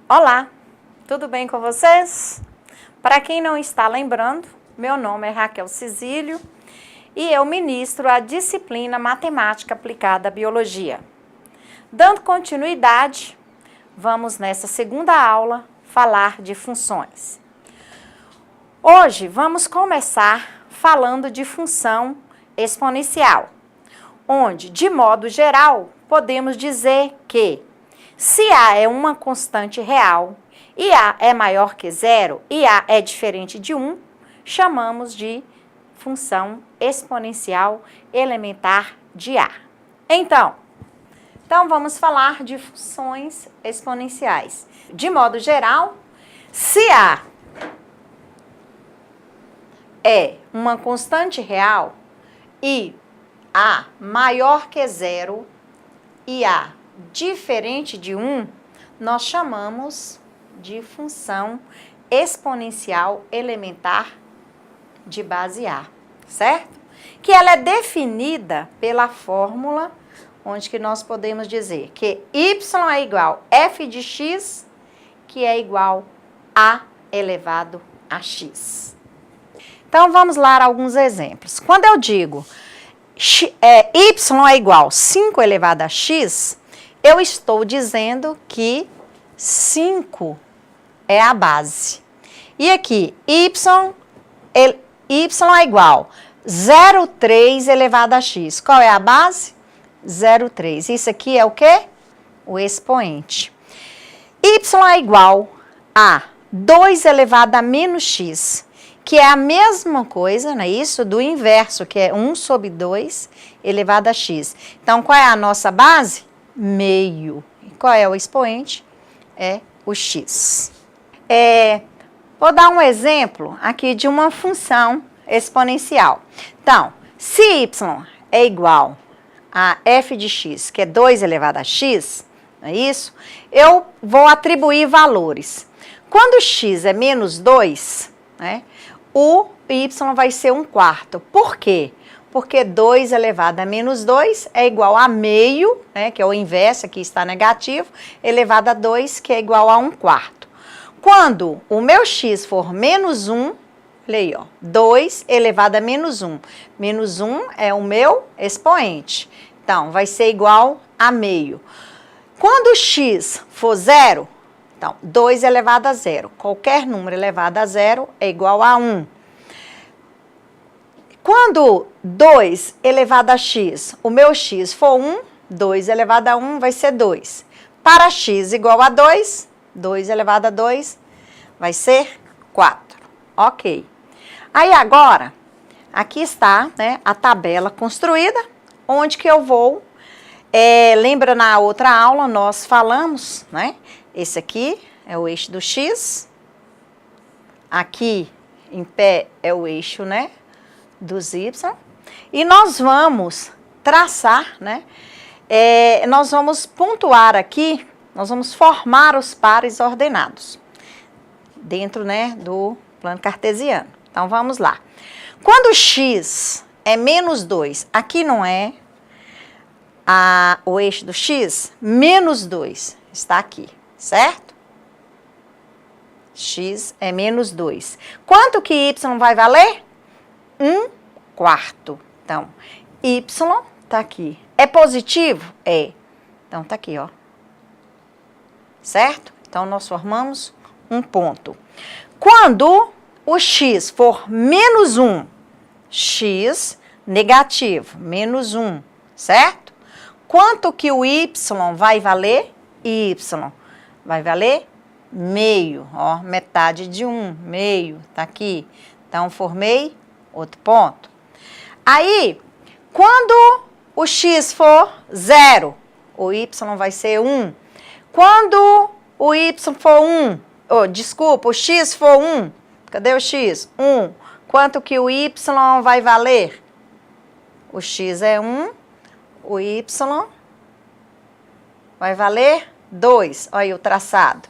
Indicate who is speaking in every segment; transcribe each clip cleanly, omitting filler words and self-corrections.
Speaker 1: Olá, tudo bem com vocês? Para quem não está lembrando, meu nome é Raquel Cizílio e eu ministro a disciplina Matemática Aplicada à Biologia. Dando continuidade, vamos nessa segunda aula falar de funções. Hoje vamos começar falando de função exponencial, onde, de modo geral, podemos dizer que se A é uma constante real e A é maior que zero e A é diferente de 1, chamamos de função exponencial elementar de A. Então vamos falar de funções exponenciais. De modo geral, se A é uma constante real e A maior que zero e A diferente de 1, nós chamamos de função exponencial elementar de base A, certo? Que ela é definida pela fórmula onde que nós podemos dizer que y é igual a f de x, que é igual a elevado a x. Então, vamos lá alguns exemplos. Quando eu digo y é igual a 5 elevado a x, eu estou dizendo que 5 é a base. E aqui, y é igual a 0,3 elevado a x. Qual é a base? 0,3. Isso aqui é o quê? O expoente. Y é igual a 2 elevado a menos x, que é a mesma coisa, não é isso? Do inverso, que é 1 sobre 2 elevado a x. Então, qual é a nossa base? Meio. E qual é o expoente? É o x. Vou dar um exemplo aqui de uma função exponencial. Então, se y é igual a f de x, que é 2 elevado a x, não é isso? Eu vou atribuir valores. Quando x é menos 2, né, o y vai ser 1/4. Por quê? Porque 2 elevado a menos 2 é igual a meio, né, que é o inverso, aqui está negativo, elevado a 2, que é igual a 1/4. Quando o meu x for menos 1, olha aí, ó, 2 elevado a menos 1. Menos 1 é o meu expoente. Então, vai ser igual a meio. Quando o x for 0, então, 2 elevado a 0. Qualquer número elevado a 0 é igual a 1. Quando 2 elevado a x, o meu x for 1, 2 elevado a 1 vai ser 2. Para x igual a 2, 2 elevado a 2 vai ser 4. Ok. Aí agora, aqui está, né, a tabela construída, onde que eu vou, lembra na outra aula nós falamos, né, esse aqui é o eixo do x, aqui em pé é o eixo, né, dos y, e nós vamos traçar, né, nós vamos pontuar aqui, nós vamos formar os pares ordenados dentro, né, do plano cartesiano. Então, vamos lá. Quando x é menos 2, aqui não é o eixo do x, menos 2 está aqui, certo? X é menos 2. Quanto que y vai valer? 1/4. Então, y está aqui. É positivo? É. Então, está aqui, ó. Certo? Então, nós formamos um ponto. Quando o x for menos 1, x negativo, menos 1, certo? Quanto que o y vai valer? Y vai valer meio, ó, metade de 1, meio, tá aqui. Então, formei outro ponto. Aí, quando o x for 0, o y vai ser 1. Quando o y for 1, desculpa, o x for 1, cadê o x? 1. Quanto que o y vai valer? O x é 1, o y vai valer 2. Olha aí o traçado.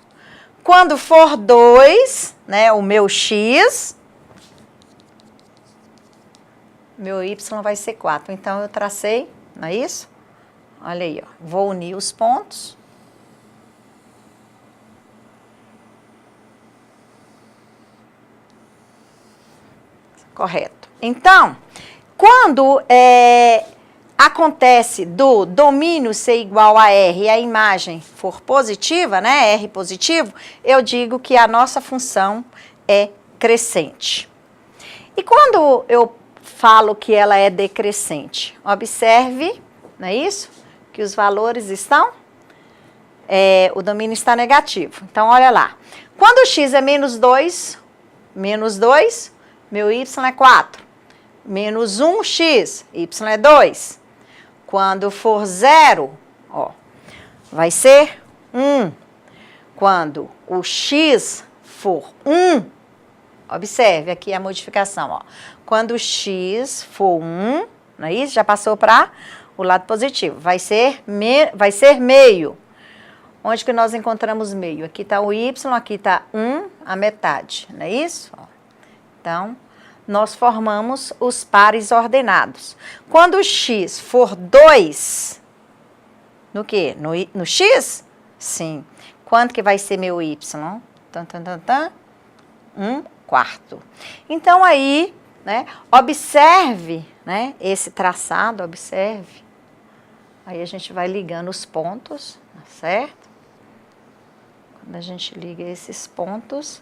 Speaker 1: Quando for 2, né, o meu x, meu y vai ser 4. Então, eu tracei, não é isso? Olha aí, ó. Vou unir os pontos. Correto. Então, quando acontece do domínio ser igual a R e a imagem for positiva, né, R positivo, eu digo que a nossa função é crescente. E quando eu falo que ela é decrescente, observe, não é isso? Que os valores estão, o domínio está negativo. Então, olha lá. Quando x é menos 2, meu y é 4. Menos 1x, y é 2. Quando for 0, ó, vai ser 1. Quando o x for 1, observe aqui a modificação, ó. Quando o x for 1, não é isso? Já passou para o lado positivo. Vai ser meio. Onde que nós encontramos meio? Aqui está o y, aqui está 1, a metade, não é isso? Ó. Então, nós formamos os pares ordenados. Quando o x for 2, no quê? No x? Sim. Quanto que vai ser meu y? 1/4. Então, aí, né, observe, né, esse traçado, observe. Aí a gente vai ligando os pontos, certo? Quando a gente liga esses pontos,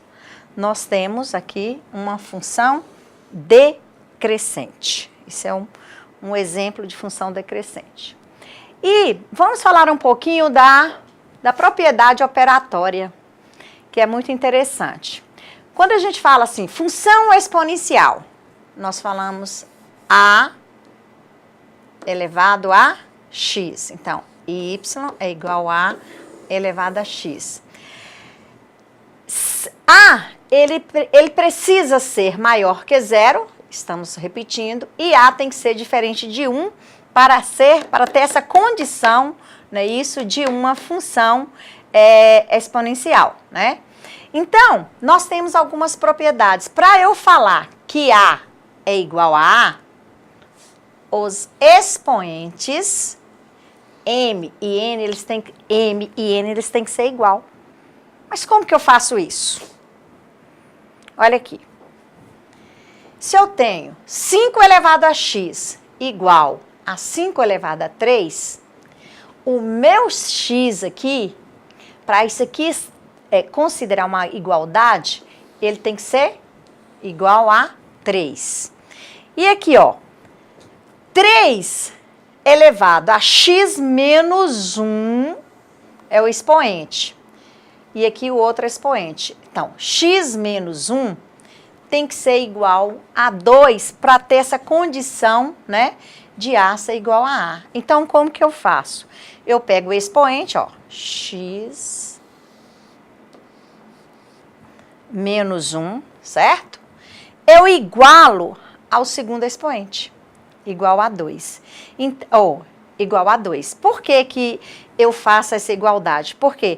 Speaker 1: nós temos aqui uma função decrescente. Isso é um exemplo de função decrescente. E vamos falar um pouquinho da propriedade operatória, que é muito interessante. Quando a gente fala assim, função exponencial, nós falamos a elevado a x. Então, y é igual a elevado a x. A, ele precisa ser maior que 0, estamos repetindo, e A tem que ser diferente de 1 para ter essa condição, né, isso, de uma função exponencial, né? Então, nós temos algumas propriedades. Para eu falar que A é igual a A, os expoentes M e N, eles têm que ser igual. Mas como que eu faço isso? Olha aqui. Se eu tenho 5 elevado a x igual a 5 elevado a 3, o meu x aqui, para isso aqui considerar uma igualdade, ele tem que ser igual a 3. E aqui, ó, 3 elevado a x menos 1 é o expoente. E aqui o outro expoente. Então, x menos 1 tem que ser igual a 2 para ter essa condição, né, de A ser igual a A. Então, como que eu faço? Eu pego o expoente, ó, x menos 1, certo? Eu igualo ao segundo expoente, igual a 2. Igual a 2. Por que que eu faço essa igualdade? Porque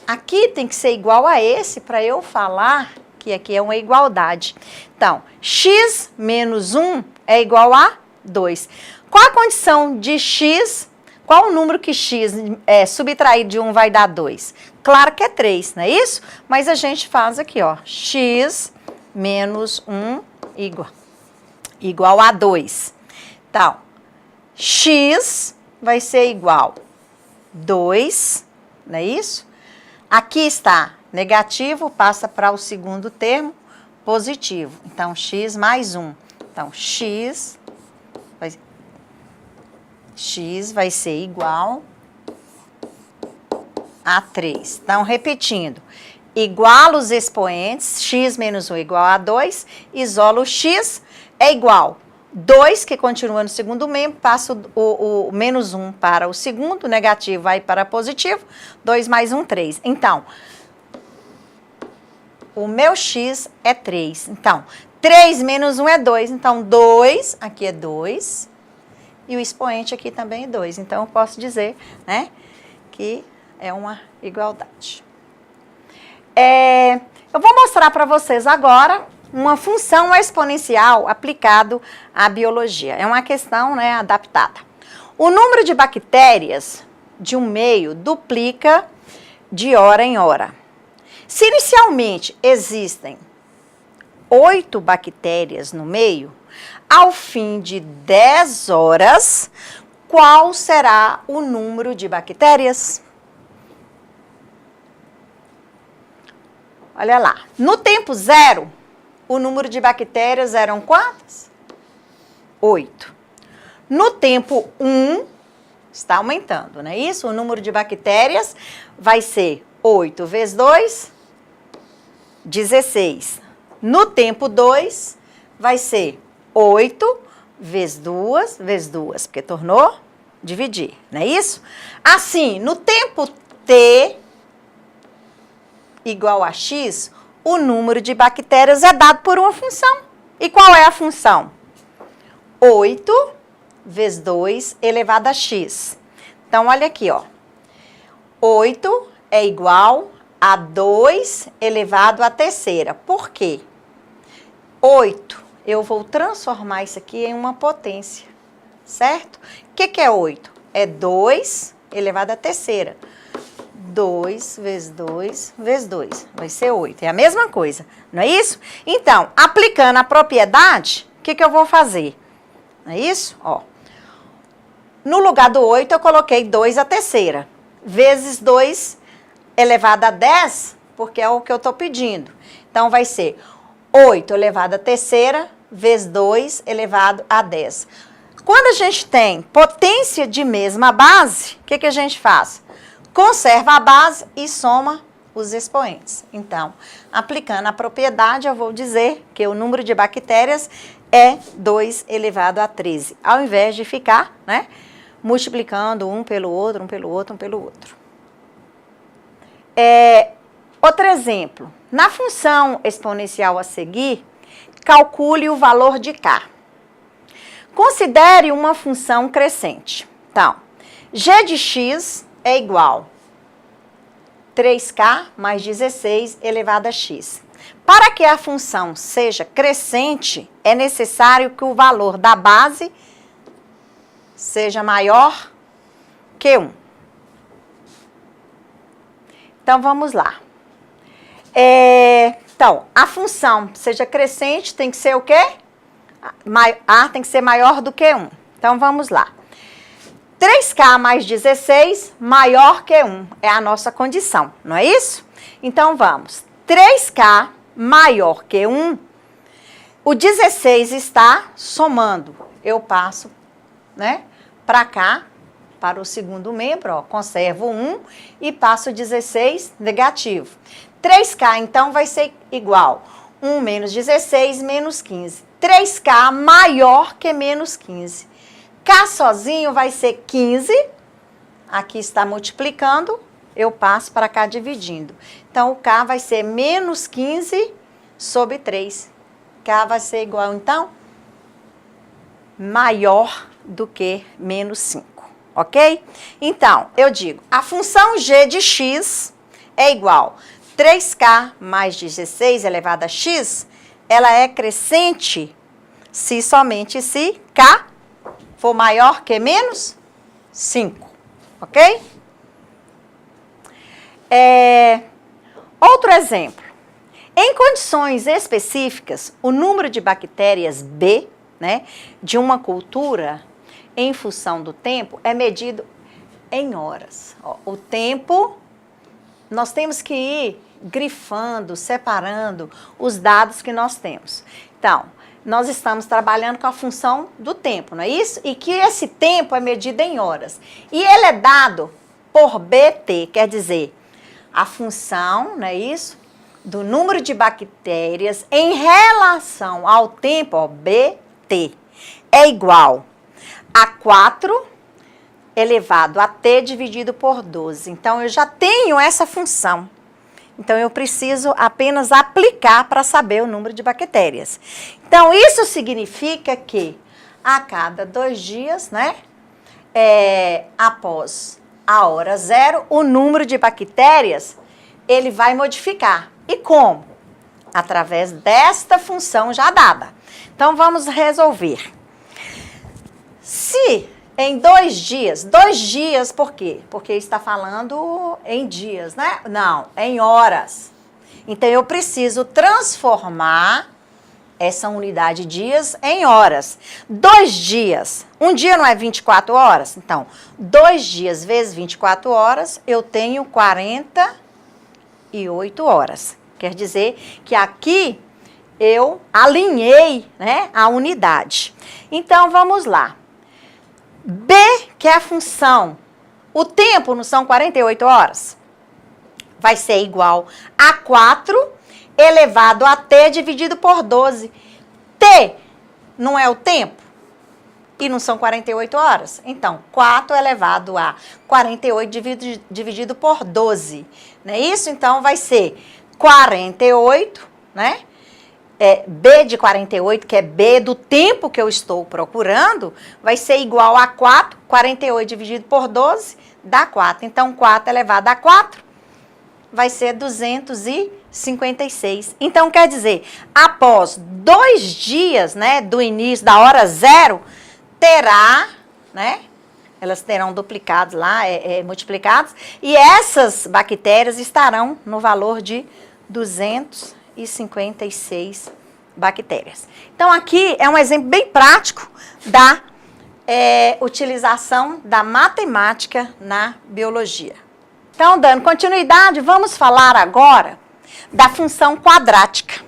Speaker 1: aqui tem que ser igual a esse para eu falar que aqui é uma igualdade. Então, x menos 1 é igual a 2. Qual a condição de x? Qual o número que x subtraído de 1 vai dar 2? Claro que é 3, não é isso? Mas a gente faz aqui, ó, x menos 1 igual a 2. Então, x vai ser igual a 2, não é isso? Aqui está negativo, passa para o segundo termo, positivo. Então, x mais 1. Então, x vai ser igual a 3. Então, repetindo, iguala os expoentes, x menos 1 igual a 2, isola o x, é igual 2, que continua no segundo membro, passa o menos 1 para o segundo, negativo vai para positivo, 2 mais 1, 3. Então, o meu x é 3. Então, 3 menos 1 é 2. Então, 2, aqui é 2, e o expoente aqui também é 2. Então, eu posso dizer, né, que é uma igualdade. Eu vou mostrar para vocês agora uma função exponencial aplicado à biologia. É uma questão, né, adaptada. O número de bactérias de um meio duplica de hora em hora. Se inicialmente existem 8 bactérias no meio, ao fim de 10 horas, qual será o número de bactérias? Olha lá, no tempo zero, o número de bactérias eram quantas? 8. No tempo 1, está aumentando, não é isso? O número de bactérias vai ser 8 vezes 2, 16. No tempo 2, vai ser 8 vezes 2, vezes 2, porque tornou dividir, não é isso? Assim, no tempo t igual a x, o número de bactérias é dado por uma função. E qual é a função? 8 vezes 2 elevado a x. Então, olha aqui, ó. 8 é igual a 2 elevado à terceira. Por quê? 8, eu vou transformar isso aqui em uma potência, certo? O que é 8? É 2 elevado à terceira. 2 vezes 2 vezes 2, vai ser 8. É a mesma coisa, não é isso? Então, aplicando a propriedade, o que eu vou fazer? Não é isso? Ó. No lugar do 8, eu coloquei 2 à terceira, vezes 2 elevado a 10, porque é o que eu estou pedindo. Então, vai ser 8 elevado à terceira, vezes 2 elevado a 10. Quando a gente tem potência de mesma base, o que a gente faz? Conserva a base e soma os expoentes. Então, aplicando a propriedade, eu vou dizer que o número de bactérias é 2 elevado a 13, ao invés de ficar, né, multiplicando um pelo outro, um pelo outro, um pelo outro. Outro exemplo, na função exponencial a seguir, calcule o valor de k. Considere uma função crescente. Então, g de x é igual a 3k mais 16 elevado a x. Para que a função seja crescente, é necessário que o valor da base seja maior que 1. Então, vamos lá. Então, a função seja crescente tem que ser o quê? A tem que ser maior do que 1. Então, vamos lá. 3k mais 16 maior que 1 é a nossa condição, não é isso? Então, vamos. 3k maior que 1, o 16 está somando. Eu passo, né, para cá, para o segundo membro, ó, conservo 1 e passo 16 negativo. 3k, então, vai ser igual 1 menos 16 menos 15. 3k maior que menos 15. K sozinho vai ser 15, aqui está multiplicando, eu passo para cá dividindo. Então, o K vai ser menos 15 sobre 3. K vai ser igual, então, maior do que menos 5, ok? Então, eu digo, a função g de x é igual a 3k mais 16 elevado a x, ela é crescente se somente se k for maior que menos 5, ok? Outro exemplo. Em condições específicas, o número de bactérias B, né, de uma cultura, em função do tempo, é medido em horas. Ó, o tempo, nós temos que ir grifando, separando os dados que nós temos. Então, nós estamos trabalhando com a função do tempo, não é isso? E que esse tempo é medido em horas. E ele é dado por BT, quer dizer, a função, não é isso? Do número de bactérias em relação ao tempo, ó, BT, é igual a 4 elevado a T dividido por 12. Então, eu já tenho essa função. Então, eu preciso apenas aplicar para saber o número de bactérias. Então, isso significa que a cada 2 dias, né, após a hora 0, o número de bactérias, ele vai modificar. E como? Através desta função já dada. Então, vamos resolver. Se em 2 dias, por quê? Porque está falando em dias, né? Não, em horas. Então, eu preciso transformar essa unidade dias em horas. 2 dias, um dia não é 24 horas? Então, 2 dias vezes 24 horas, eu tenho 48 horas. Quer dizer que aqui eu alinhei, né, a unidade. Então, vamos lá. B, que é a função, o tempo não são 48 horas? Vai ser igual a 4 elevado a t dividido por 12. T não é o tempo? E não são 48 horas? Então, 4 elevado a 48 dividido por 12. Não é isso? Então, vai ser 48, né? B de 48, que é B do tempo que eu estou procurando, vai ser igual a 4. 48 dividido por 12 dá 4. Então, 4 elevado a 4 vai ser 256. Então, quer dizer, após 2 dias, né, do início da hora zero, terá, né, elas terão duplicados lá, multiplicados, e essas bactérias estarão no valor de 256 bactérias. Então, aqui é um exemplo bem prático da utilização da matemática na biologia. Então, dando continuidade, vamos falar agora da função quadrática.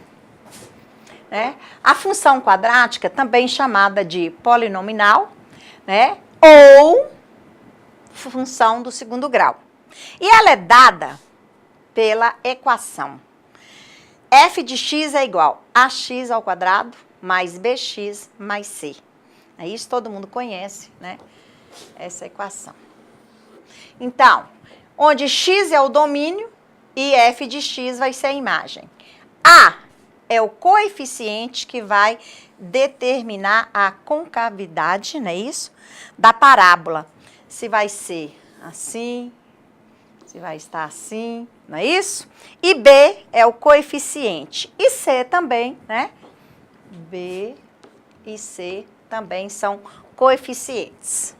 Speaker 1: Né? A função quadrática, também chamada de polinomial, né? Ou função do segundo grau. E ela é dada pela equação f de x é igual a x ao quadrado mais bx mais c. Isso todo mundo conhece, né? Essa equação. Então, onde x é o domínio e f de x vai ser a imagem. A é o coeficiente que vai determinar a concavidade, não é isso? Da parábola. Se vai ser assim, se vai estar assim, não é isso? E B é o coeficiente. E C também, né? B e C também são coeficientes.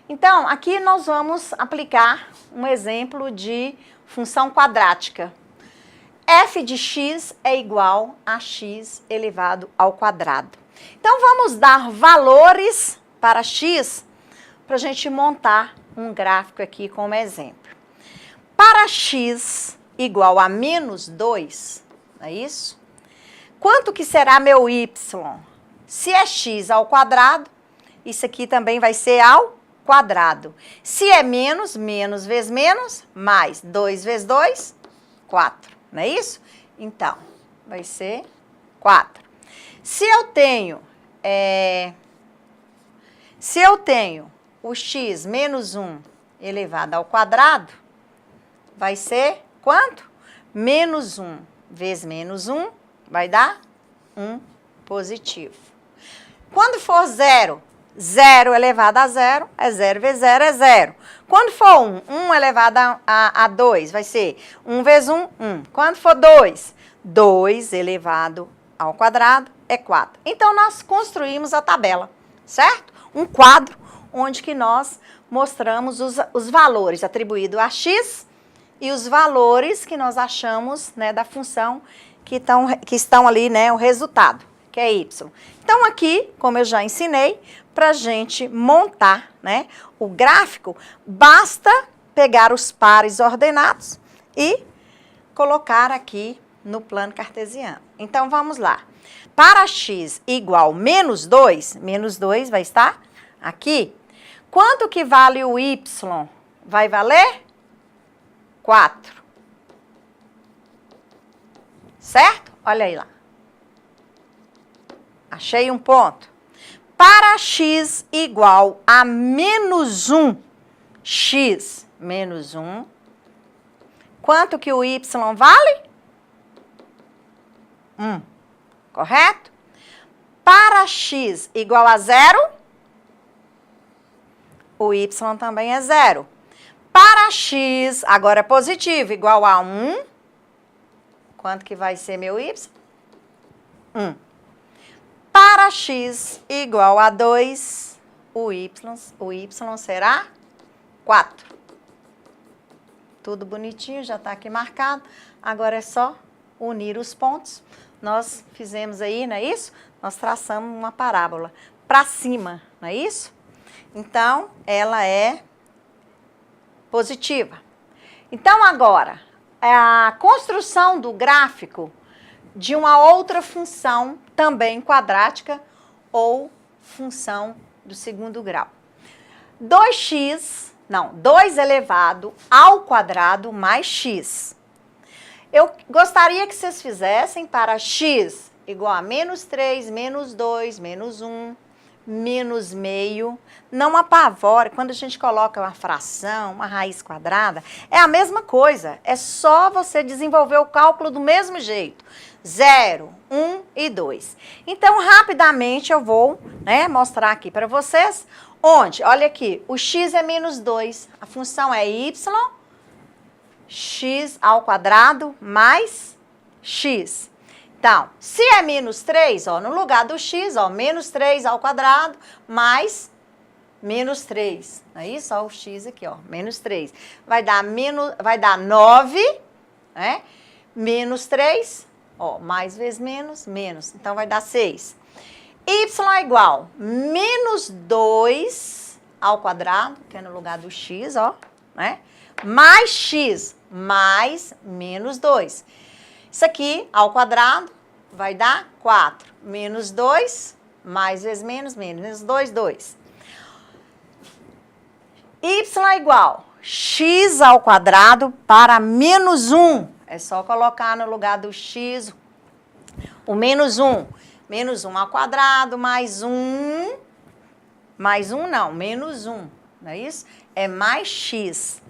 Speaker 1: Então, aqui nós vamos aplicar um exemplo de função quadrática. F de x é igual a x elevado ao quadrado. Então, vamos dar valores para x para a gente montar um gráfico aqui como exemplo. Para x igual a menos 2, não é isso? Quanto que será meu y? Se é x ao quadrado, isso aqui também vai ser ao quadrado. Se é menos, menos vezes menos, mais 2 vezes 2, 4. Não é isso? Então, vai ser 4. Se eu tenho o x menos 1 elevado ao quadrado, vai ser quanto? Menos 1 vezes menos 1 vai dar 1 positivo. Quando for 0, 0 elevado a 0 é 0 vezes 0 é 0. Quando for 1, 1 elevado a 2 vai ser 1 vezes 1, 1. Quando for 2, 2 elevado ao quadrado é 4. Então, nós construímos a tabela, certo? Um quadro onde que nós mostramos os valores atribuídos a x e os valores que nós achamos, né, da função que estão ali, né, o resultado, que é y. Então, aqui, como eu já ensinei, para a gente montar, né, o gráfico, basta pegar os pares ordenados e colocar aqui no plano cartesiano. Então, vamos lá. Para x igual menos 2 vai estar aqui. Quanto que vale o y? Vai valer 4. Certo? Olha aí lá. Achei um ponto. Para x igual a menos 1, x menos 1, quanto que o y vale? 1. Correto? Para x igual a 0, o y também é 0. Para x, agora é positivo, igual a 1, quanto que vai ser meu y? 1. Para x igual a 2, o y será 4. Tudo bonitinho, já está aqui marcado. Agora é só unir os pontos. nós fizemos aí, não é isso? Nós traçamos uma parábola para cima, não é isso? Então, ela é positiva. Então, agora, a construção do gráfico de uma outra função, também quadrática, ou função do segundo grau. 2 elevado ao quadrado mais x. Eu gostaria que vocês fizessem para x igual a -3, -2, -1, menos meio. Não apavore, quando a gente coloca uma fração, uma raiz quadrada, é a mesma coisa. É só você desenvolver o cálculo do mesmo jeito. 0, 1 e 2. Então, rapidamente eu vou, né, mostrar aqui para vocês, onde, olha aqui, o x é -2, a função é y, x ao quadrado mais x. Então, se é -3, ó, no lugar do x, ó, -3 ao quadrado mais -3. Não é isso? Ó, o x aqui, ó, -3. Vai dar 9, né? -3, ó, mais vezes menos. Então, vai dar 6. Y é igual -2 ao quadrado, que é no lugar do x, ó, né? Mais x, mais -2. Isso aqui, ao quadrado, vai dar 4. -2, mais vezes menos 2, 2. Y é igual x ao quadrado para -1. É só colocar no lugar do x o -1. -1 ao quadrado, mais 1. Mais 1 não, -1. Não é isso? É mais x.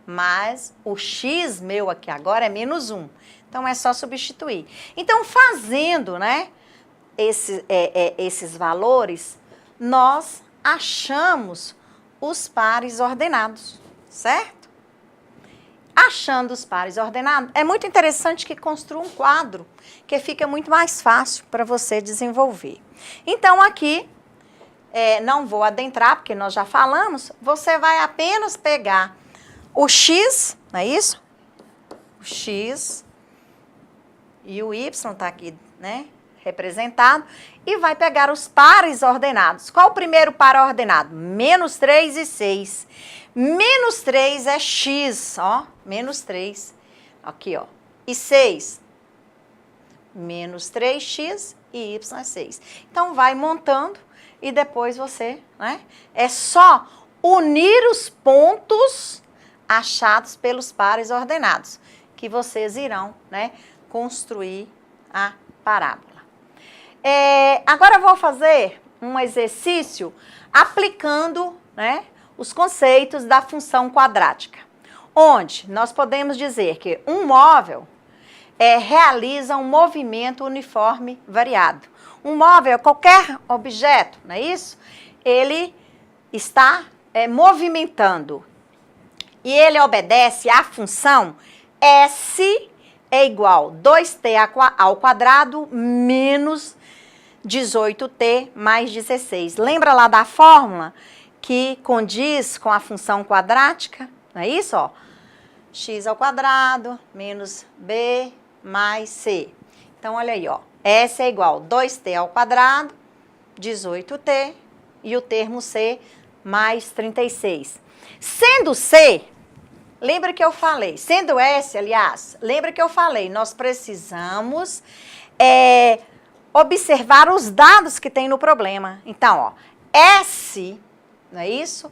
Speaker 1: Mas o x meu aqui agora é -1. Então, é só substituir. Então, fazendo, né, esses valores, nós achamos os pares ordenados, certo? Achando os pares ordenados, é muito interessante que construa um quadro, que fica muito mais fácil para você desenvolver. Então, aqui, não vou adentrar, porque nós já falamos, você vai apenas pegar o x, não é isso? O x e o y está aqui, né, representado, e vai pegar os pares ordenados. Qual o primeiro par ordenado? -3 e 6. -3 é x, ó, -3. Aqui, ó. E 6? -3x e y é 6. Então, vai montando e depois você, né, é só unir os pontos achados pelos pares ordenados, que vocês irão, né, construir a parábola. Agora eu vou fazer um exercício aplicando, né, os conceitos da função quadrática, onde nós podemos dizer que um móvel realiza um movimento uniforme variado. Um móvel é qualquer objeto, não é isso? Ele está movimentando e ele obedece à função S é igual a 2t ao quadrado menos 18t mais 16. Lembra lá da fórmula que condiz com a função quadrática? Não é isso? Ó? X ao quadrado menos b mais c. Então, olha aí, ó. S é igual a 2t ao quadrado, 18t, e o termo c mais 36. Sendo c... Lembra que eu falei, sendo S, aliás, lembra que eu falei, nós precisamos observar os dados que tem no problema. Então, ó, S, não é isso?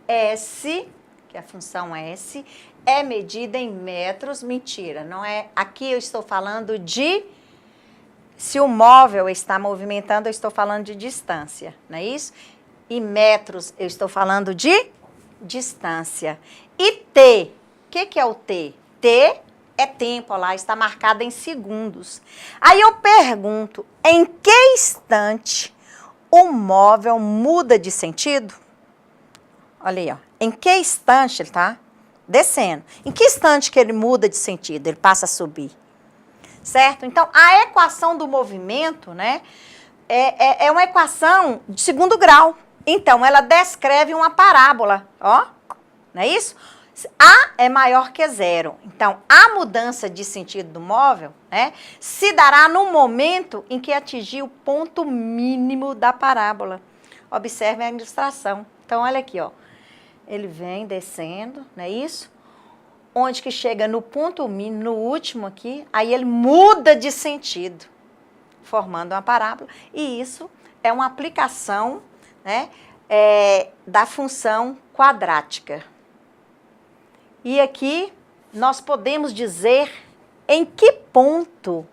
Speaker 1: S, que é a função S, é medida em metros, mentira, não é? Aqui eu estou falando de, se o móvel está movimentando, eu estou falando de distância, não é isso? E metros, eu estou falando de distância. E T, o que é o T? T é tempo, ó lá, está marcado em segundos. Aí eu pergunto, em que instante o móvel muda de sentido? Olha aí, ó. Em que instante ele está descendo? Em que instante que ele muda de sentido? Ele passa a subir. Certo? Então, a equação do movimento, né, é uma equação de segundo grau. Então, ela descreve uma parábola, ó, não é isso? A é maior que zero. Então, a mudança de sentido do móvel, né, se dará no momento em que atingir o ponto mínimo da parábola. Observe a ilustração. Então, olha aqui, ó. Ele vem descendo, não é isso? Onde que chega no ponto mínimo, no último aqui, aí ele muda de sentido, formando uma parábola. E isso é uma aplicação, né, da função quadrática. E aqui nós podemos dizer em que ponto,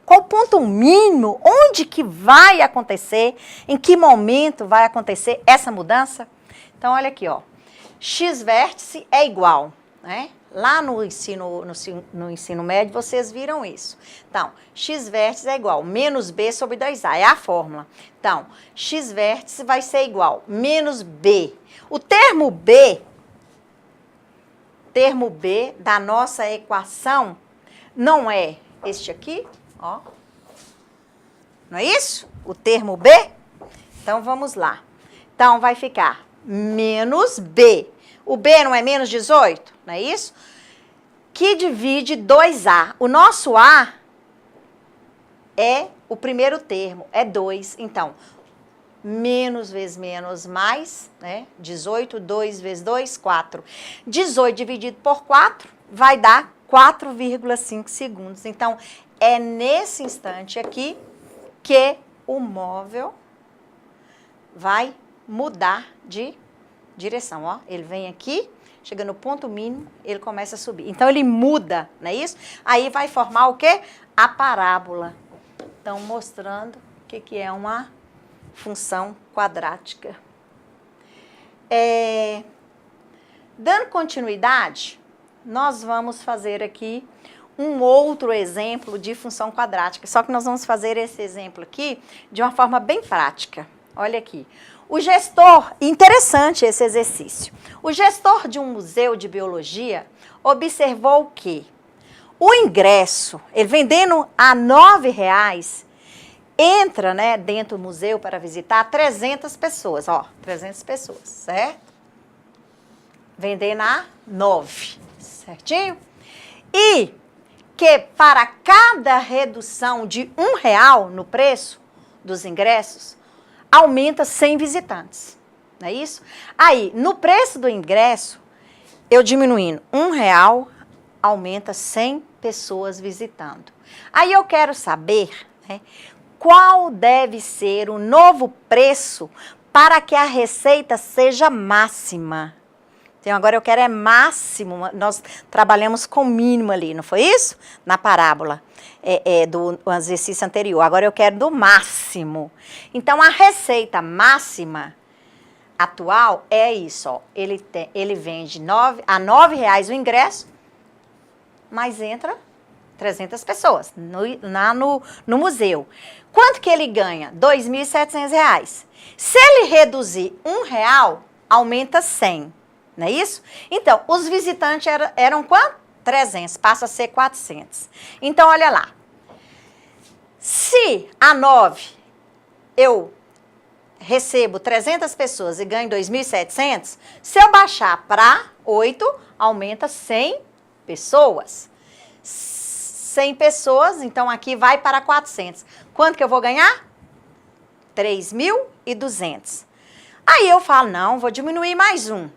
Speaker 1: qual ponto mínimo, onde que vai acontecer, em que momento vai acontecer essa mudança. Então, olha aqui, ó. X vértice é igual, né? Lá no ensino médio vocês viram isso. Então, x vértice é igual menos b sobre 2a, é a fórmula. Então, x vértice vai ser igual menos b. O termo b da nossa equação não é este aqui, ó. Não é isso? O termo b? Então, vamos lá. Então, vai ficar menos b. O b não é menos 18? Não é isso? Que divide 2a. O nosso a é o primeiro termo, é 2. Então, menos vezes menos mais, né? 18, 2 vezes 2, 4. 18 dividido por 4 vai dar 4,5 segundos. Então, é nesse instante aqui que o móvel vai mudar de direção, ó. Ele vem aqui, chega no ponto mínimo, ele começa a subir. Então, ele muda, não é isso? Aí vai formar o quê? A parábola. Então, mostrando o que é uma função quadrática. Dando continuidade, nós vamos fazer aqui um outro exemplo de função quadrática. Só que nós vamos fazer esse exemplo aqui de uma forma bem prática. Olha aqui. O gestor, interessante esse exercício, o gestor de um museu de biologia observou que o ingresso, ele vendendo a R$ 9,00, entra, né, dentro do museu para visitar 300 pessoas, ó, 300 pessoas, certo? Vendendo a 9, certinho? E que para cada redução de R$ 1 no preço dos ingressos, aumenta 100 visitantes, não é isso? Aí, no preço do ingresso, eu diminuindo R$ 1, aumenta 100 pessoas visitando. Aí eu quero saber, né, qual deve ser o novo preço para que a receita seja máxima. Então, agora eu quero máximo, nós trabalhamos com mínimo ali, não foi isso? Na parábola do exercício anterior. Agora eu quero do máximo. Então, a receita máxima atual é isso, ó. Ele vende a R$ 9,00 o ingresso, mas entra 300 pessoas no museu. Quanto que ele ganha? R$ 2.700. Se ele reduzir R$ 1, aumenta 100. Não é isso? Então, os visitantes eram quanto? 300, passa a ser 400. Então, olha lá. Se a 9 eu recebo 300 pessoas e ganho 2.700, se eu baixar para 8, aumenta 100 pessoas. 100 pessoas, então aqui vai para 400. Quanto que eu vou ganhar? 3.200. Aí eu falo, não, vou diminuir mais um.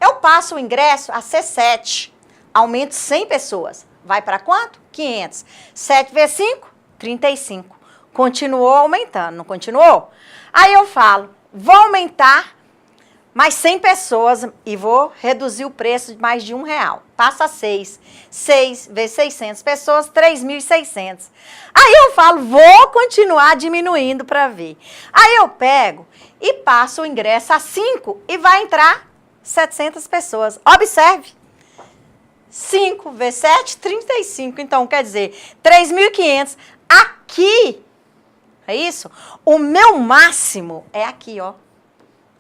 Speaker 1: Eu passo o ingresso a ser 7, aumento 100 pessoas. Vai para quanto? 500. 7 vezes 5, 35. Continuou aumentando, não continuou? Aí eu falo, vou aumentar mais 100 pessoas e vou reduzir o preço de mais de R$ 1. Passa a 6. 6 vezes 600 pessoas, 3.600. Aí eu falo, vou continuar diminuindo para ver. Aí eu pego e passo o ingresso a 5 e vai entrar 700 pessoas. Observe. 5 vezes 7, 35. Então, quer dizer, 3.500. Aqui, é isso? O meu máximo é aqui, ó.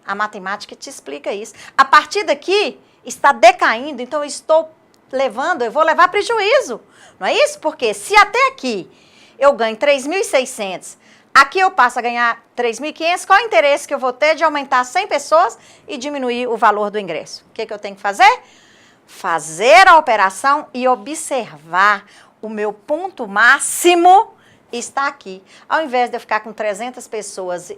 Speaker 1: A matemática te explica isso. A partir daqui, está decaindo, então eu vou levar prejuízo. Não é isso? Porque se até aqui eu ganho 3.600, aqui eu passo a ganhar 3.500, qual é o interesse que eu vou ter de aumentar 100 pessoas e diminuir o valor do ingresso? O que eu tenho que fazer? fazer a operação e observar o meu ponto máximo está aqui. Ao invés de eu ficar com 300 pessoas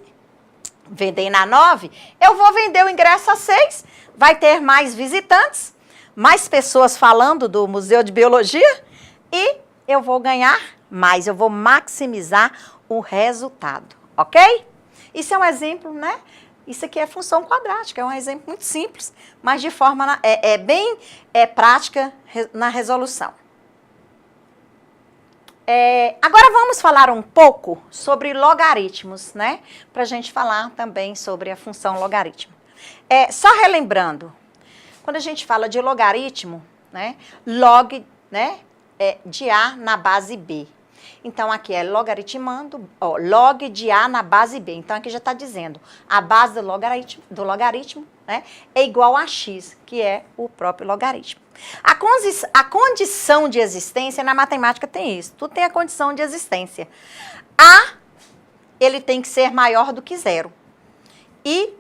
Speaker 1: vendendo a 9, eu vou vender o ingresso a 6, vai ter mais visitantes, mais pessoas falando do Museu de Biologia e eu vou ganhar mais, eu vou maximizar o resultado, ok? Isso é um exemplo, né? Isso aqui é função quadrática, é um exemplo muito simples, mas de forma, bem prática na resolução. Agora vamos falar um pouco sobre logaritmos, né? Para a gente falar também sobre a função logaritmo. Só relembrando, quando a gente fala de logaritmo, né? Log, né? De A na base B. Então, aqui é logaritmando, ó, log de A na base B. Então, aqui já está dizendo, a base do logaritmo, né, é igual a x, que é o próprio logaritmo. A condição de existência, na matemática tem isso, tudo tem a condição de existência. A, ele tem que ser maior do que zero. E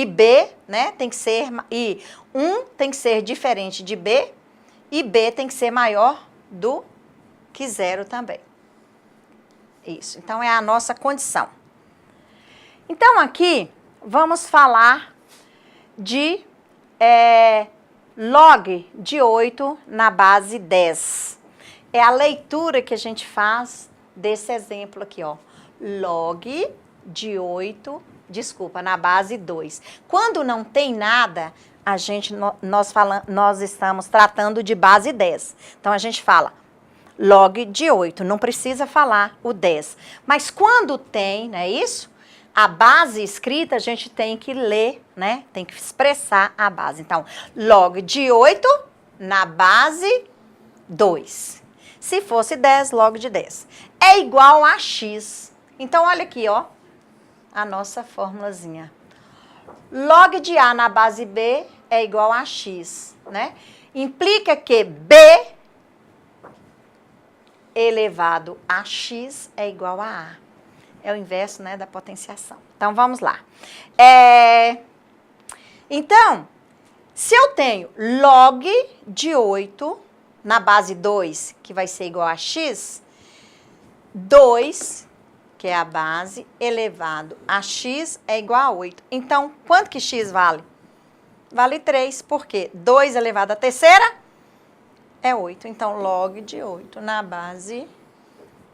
Speaker 1: B, né, tem que ser, e 1 tem que ser diferente de B, e B tem que ser maior do que zero também. Isso, então é a nossa condição. Então aqui vamos falar de log de 8 na base 10. É a leitura que a gente faz desse exemplo aqui, ó. Log de 8, desculpa, na base 2. Quando não tem nada, nós estamos tratando de base 10. Então a gente fala log de 8, não precisa falar o 10. Mas quando tem, não é isso? A base escrita, a gente tem que ler, né? Tem que expressar a base. Então, log de 8 na base 2. Se fosse 10, log de 10. É igual a x. Então, olha aqui, ó, a nossa formulazinha. Log de A na base B é igual a x, né? Implica que B elevado a x é igual a A. É o inverso, né, da potenciação. Então, vamos lá. Então, se eu tenho log de 8 na base 2, que vai ser igual a x, 2, que é a base, elevado a x é igual a 8. Então, quanto que x vale? Vale 3, porque 2 elevado à terceira é 8. Então, log de 8 na base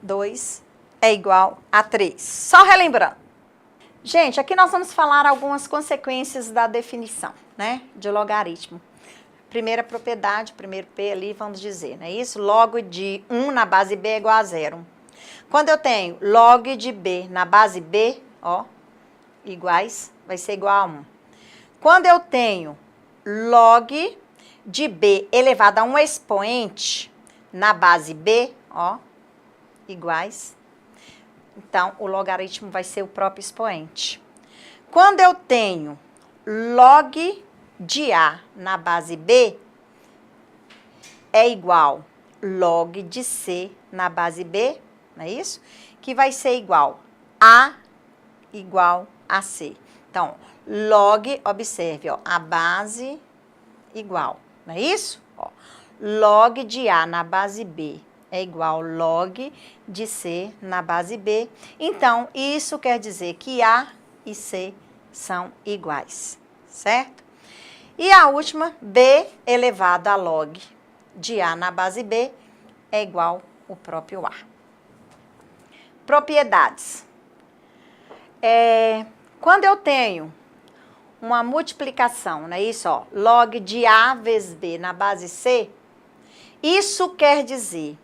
Speaker 1: 2 é igual a 3. Só relembrando. Gente, aqui nós vamos falar algumas consequências da definição, né, de logaritmo. Primeira propriedade, primeiro P ali, vamos dizer, não é isso? Log de 1 na base B é igual a 0. Quando eu tenho log de B na base B, ó, iguais, vai ser igual a 1. Quando eu tenho log de B elevado a um expoente na base B, ó, iguais. Então, o logaritmo vai ser o próprio expoente. Quando eu tenho log de A na base B, é igual log de C na base B, não é isso? Que vai ser igual A igual a C. Então, log, observe, ó, a base igual, não é isso? Ó, log de A na base B é igual log de C na base B. Então, isso quer dizer que A e C são iguais, certo? E a última, B elevado a log de A na base B é igual o próprio A. Propriedades. Quando eu tenho uma multiplicação, não é isso? Ó, log de A vezes B na base C, isso quer dizer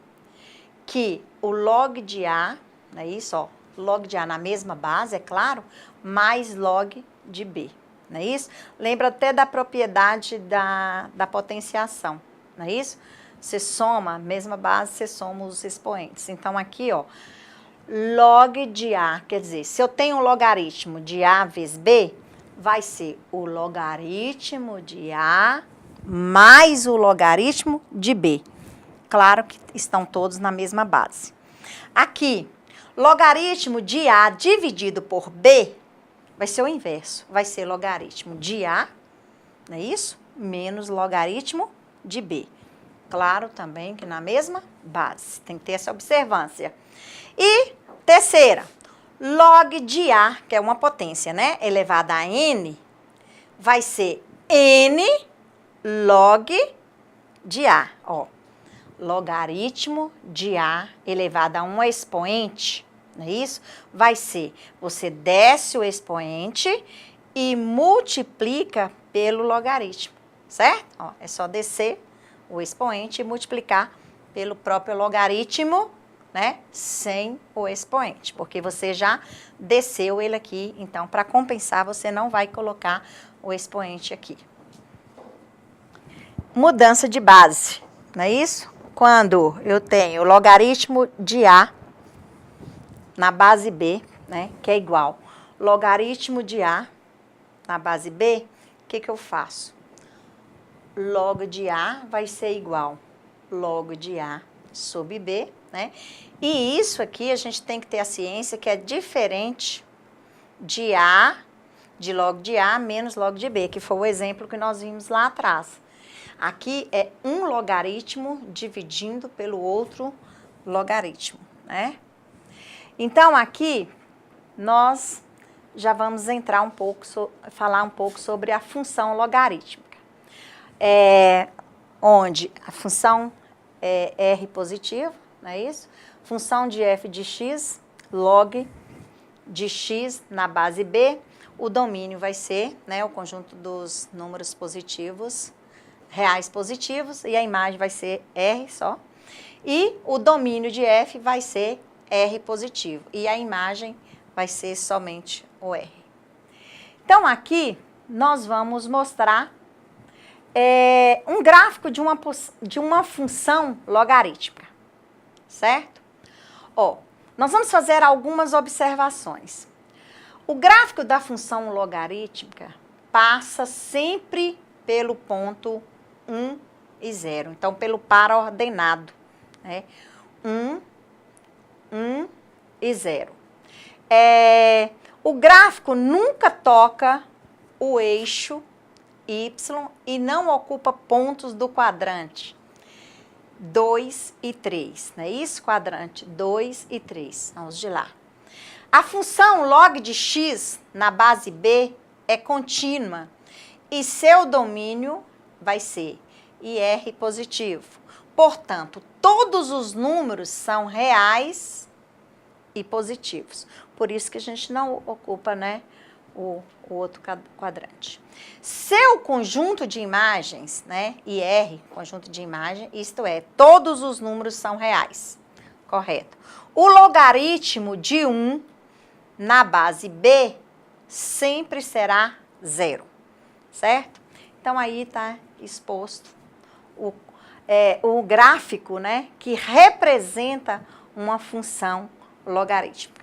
Speaker 1: que o log de A, não é isso? Ó, log de A na mesma base, é claro, mais log de B, não é isso? Lembra até da propriedade da potenciação, não é isso? Você soma, mesma base, você soma os expoentes. Então, aqui, ó, log de A, quer dizer, se eu tenho um logaritmo de A vezes B, vai ser o logaritmo de A mais o logaritmo de B. Claro que estão todos na mesma base. Aqui, logaritmo de A dividido por B vai ser o inverso. Vai ser logaritmo de A, não é isso? menos logaritmo de B. Claro também que na mesma base, tem que ter essa observância. E terceira, log de A, que é uma potência, né, elevada a N, vai ser N log de A, ó. Logaritmo de A elevado a um expoente, não é isso? Vai ser, você desce o expoente e multiplica pelo logaritmo, certo? Ó, é só descer o expoente e multiplicar pelo próprio logaritmo, né? Sem o expoente, porque você já desceu ele aqui, então para compensar você não vai colocar o expoente aqui. Mudança de base, não é isso? Quando eu tenho logaritmo de A na base B, né, que é igual logaritmo de A na base B, o que eu faço? Log de A vai ser igual log de A sobre B, né? E isso aqui a gente tem que ter a ciência que é diferente de A, de log de A menos log de B, que foi o exemplo que nós vimos lá atrás. Aqui é um logaritmo dividindo pelo outro logaritmo, né? Então, aqui, nós já vamos entrar um pouco, falar um pouco sobre a função logarítmica. Onde a função é R positivo, não é isso? Função de f de x, log de x na base B, o domínio vai ser, né, o conjunto dos números positivos, reais positivos, e a imagem vai ser R só. E o domínio de F vai ser R positivo, e a imagem vai ser somente o R. Então, aqui, nós vamos mostrar um gráfico de uma função logarítmica, certo? Ó, nós vamos fazer algumas observações. O gráfico da função logarítmica passa sempre pelo ponto 1 e 0, então pelo par ordenado, né? 1, 1 e 0. O gráfico nunca toca o eixo Y e não ocupa pontos do quadrante 2 e 3, não é isso? Quadrante 2 e 3, vamos de lá. A função log de x na base B é contínua e seu domínio vai ser IR positivo. Portanto, todos os números são reais e positivos. Por isso que a gente não ocupa, né, o outro quadrante. Seu conjunto de imagens, né, IR, conjunto de imagem, isto é, todos os números são reais. Correto. O logaritmo de 1 na base B sempre será 0, certo? Então, aí está exposto o gráfico, né, que representa uma função logarítmica.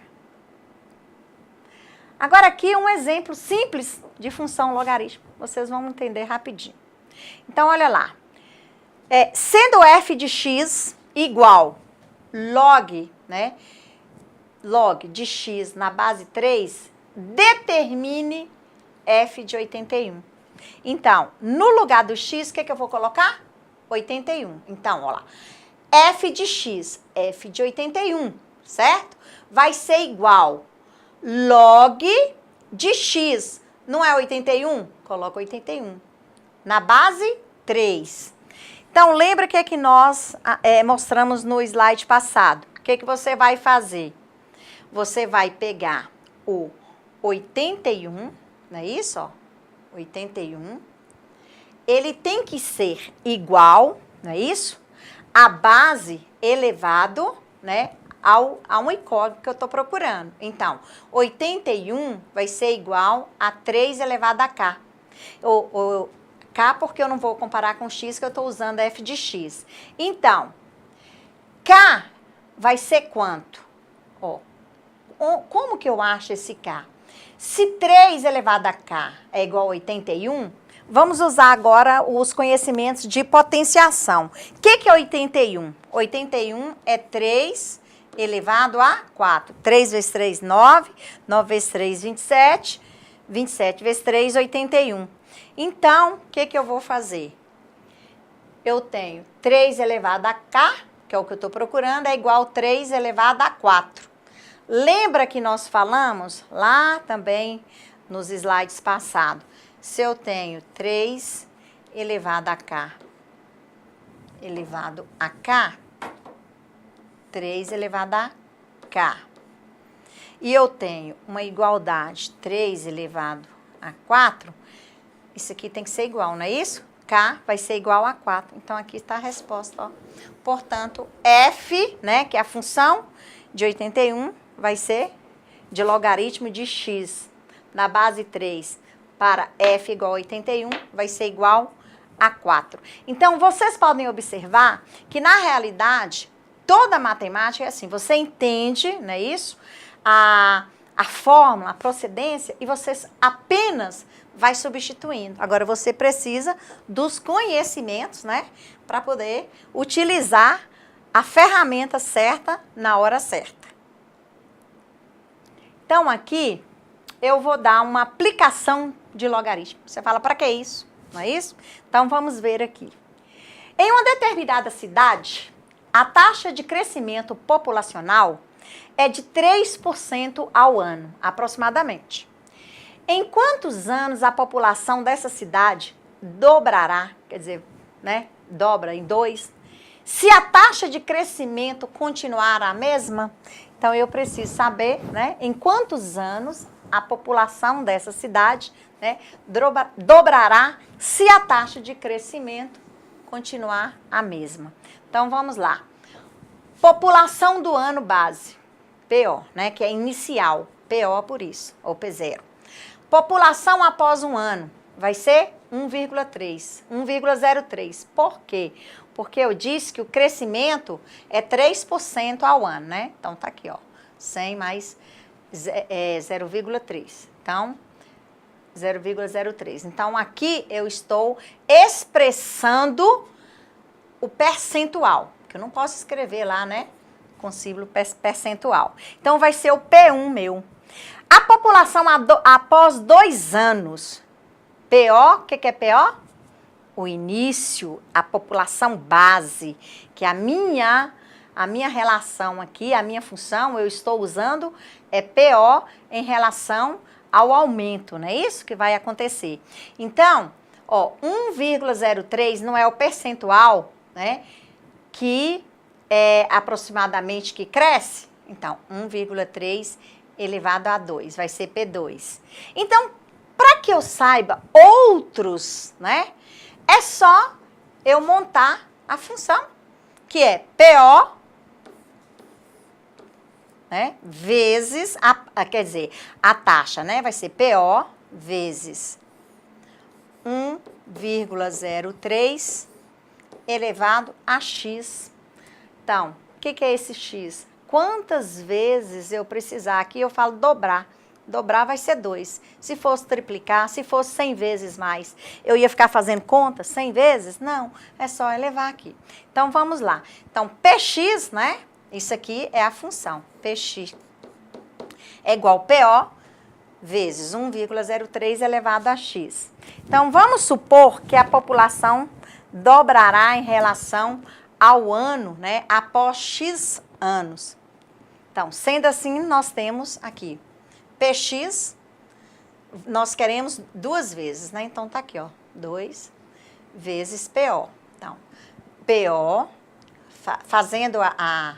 Speaker 1: Agora, aqui um exemplo simples de função logarítmica. Vocês vão entender rapidinho. Então, olha lá. Sendo f de x igual log, né, log de x na base 3, determine f de 81. Então, no lugar do x, o que eu vou colocar? 81. Então, olha lá. F de x, f de 81, certo? Vai ser igual log de x. Não é 81? Coloca 81. Na base 3. Então, lembra o que nós mostramos no slide passado? O que você vai fazer? Você vai pegar o 81, não é isso? Ó, 81. Ele tem que ser igual, não é isso? A base elevado, né, a um incógnito que eu estou procurando. Então, 81 vai ser igual a 3 elevado a k. K porque eu não vou comparar com x, que eu estou usando f de x. Então, k vai ser quanto? Ó, como que eu acho esse k? Se 3 elevado a k é igual a 81, vamos usar agora os conhecimentos de potenciação. O que é 81? 81 é 3 elevado a 4. 3 vezes 3, 9. 9 vezes 3, 27. 27 vezes 3, 81. Então, o que eu vou fazer? Eu tenho 3 elevado a k, que é o que eu estou procurando, é igual a 3 elevado a 4. Lembra que nós falamos lá também nos slides passados? Se eu tenho 3 elevado a k elevado a k, 3 elevado a k. E eu tenho uma igualdade 3 elevado a 4, isso aqui tem que ser igual, não é isso? K vai ser igual a 4. Então, aqui está a resposta, ó. Portanto, f, né, que é a função de 81, vai ser de logaritmo de x na base 3 para f igual a 81, vai ser igual a 4. Então, vocês podem observar que, na realidade, toda matemática é assim, você entende, não é isso? A fórmula, a procedência, e você apenas vai substituindo. Agora, você precisa dos conhecimentos, né? Para poder utilizar a ferramenta certa na hora certa. Então, aqui, eu vou dar uma aplicação de logaritmo. Você fala, para que isso? Não é isso? Então, vamos ver aqui. Em uma determinada cidade, a taxa de crescimento populacional é de 3% ao ano, aproximadamente. Em quantos anos a população dessa cidade dobrará, quer dizer, né, dobra em 2, se a taxa de crescimento continuar a mesma? Então, eu preciso saber, né, em quantos anos a população dessa cidade, né, dobrará se a taxa de crescimento continuar a mesma. Então, vamos lá. População do ano base, PO, né, que é inicial, PO por isso, ou P0. População após um ano vai ser 1,3, 1,03. Por quê? Porque eu disse que o crescimento é 3% ao ano, né? Então, tá aqui, ó, 100 mais 0,3. Então, 0,03. Então, aqui eu estou expressando o percentual, que eu não posso escrever lá, né, com símbolo percentual. Então, vai ser o P1 meu. A população após 2 anos, PO, o que é PO? O início, a população base, que a minha relação aqui, a minha função, eu estou usando é PO em relação ao aumento, não é isso que vai acontecer? Então, ó, 1,03 não é o percentual, né, que é aproximadamente que cresce? Então, 1,3 elevado a 2, vai ser P2. Então, para que eu saiba outros, né, é só eu montar a função, que é PO, né, vezes, quer dizer, a taxa, né, vai ser PO vezes 1,03 elevado a x. Então, o que é esse x? Quantas vezes eu precisar, aqui eu falo dobrar. Dobrar vai ser 2. Se fosse triplicar, se fosse 100 vezes mais, eu ia ficar fazendo conta 100 vezes? Não, é só elevar aqui. Então, vamos lá. Então, Px, né? Isso aqui é a função. Px é igual a PO vezes 1,03 elevado a x. Então, vamos supor que a população dobrará em relação ao ano, né? Após x anos. Então, sendo assim, nós temos aqui Px, nós queremos 2 vezes, né? Então, tá aqui, ó, 2 vezes PO. Então, PO, fazendo a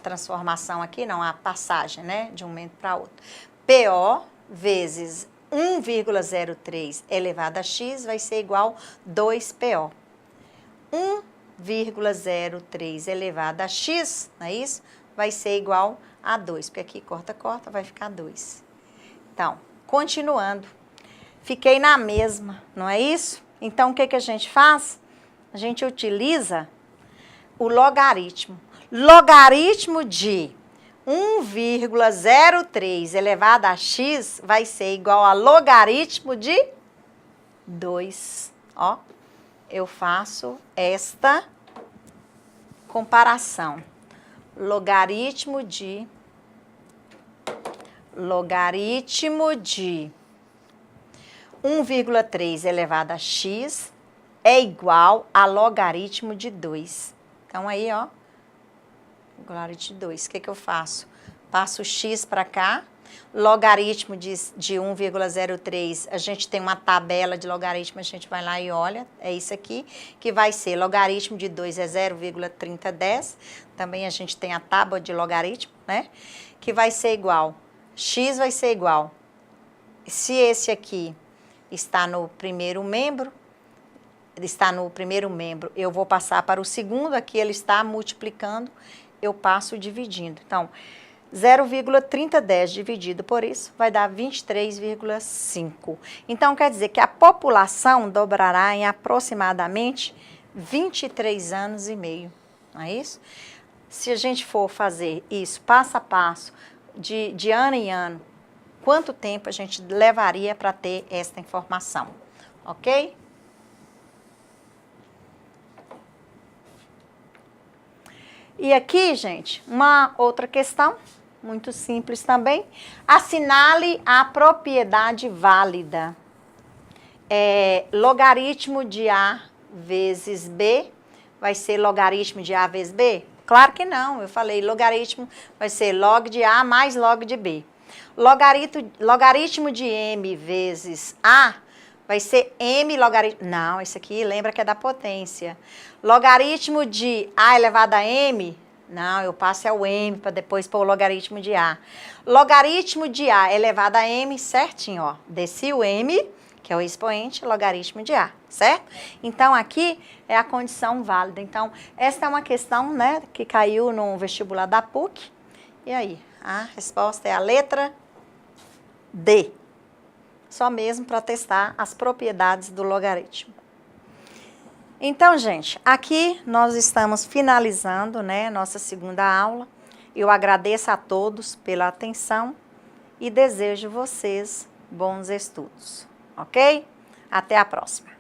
Speaker 1: transformação aqui, não, a passagem, né, de um momento para outro. PO vezes 1,03 elevado a x vai ser igual a 2PO. 1,03 elevado a x, não é isso? Vai ser igual a 2, porque aqui corta, corta, vai ficar 2. Então, continuando. Fiquei na mesma, não é isso? Então, o que a gente faz? A gente utiliza o logaritmo. Logaritmo de 1,03 elevado a x vai ser igual a logaritmo de 2. Ó, eu faço esta comparação. Logaritmo de 1,03 1,3 elevado a x é igual a logaritmo de 2. Então, aí, ó, logaritmo de 2. O que eu faço? Passo o x para cá. Logaritmo de 1,03, a gente tem uma tabela de logaritmo, a gente vai lá e olha, é isso aqui, que vai ser logaritmo de 2 é 0,3010, também a gente tem a tábua de logaritmo, né? Que vai ser igual, x vai ser igual, se esse aqui está no primeiro membro, eu vou passar para o segundo, aqui ele está multiplicando, eu passo dividindo. Então, 0,3010 dividido por isso vai dar 23,5. Então, quer dizer que a população dobrará em aproximadamente 23 anos e meio. Não é isso? Se a gente for fazer isso passo a passo, de ano em ano, quanto tempo a gente levaria para ter esta informação? Ok? E aqui, gente, uma outra questão, muito simples também. Assinale a propriedade válida. Logaritmo de A vezes B vai ser logaritmo de A vezes B? Claro que não, eu falei logaritmo vai ser log de A mais log de B. Logaritmo de M vezes A vai ser M logaritmo... Não, isso aqui lembra que é da potência. Logaritmo de A elevado a M... Não, eu passo o M para depois pôr o logaritmo de A. Logaritmo de A elevado a M, certinho, ó. Desci o M, que é o expoente, logaritmo de A, certo? Então, aqui é a condição válida. Então, essa é uma questão, né, que caiu no vestibular da PUC. E aí, a resposta é a letra D. Só mesmo para testar as propriedades do logaritmo. Então, gente, aqui nós estamos finalizando, né, nossa segunda aula. Eu agradeço a todos pela atenção e desejo vocês bons estudos, ok? Até a próxima.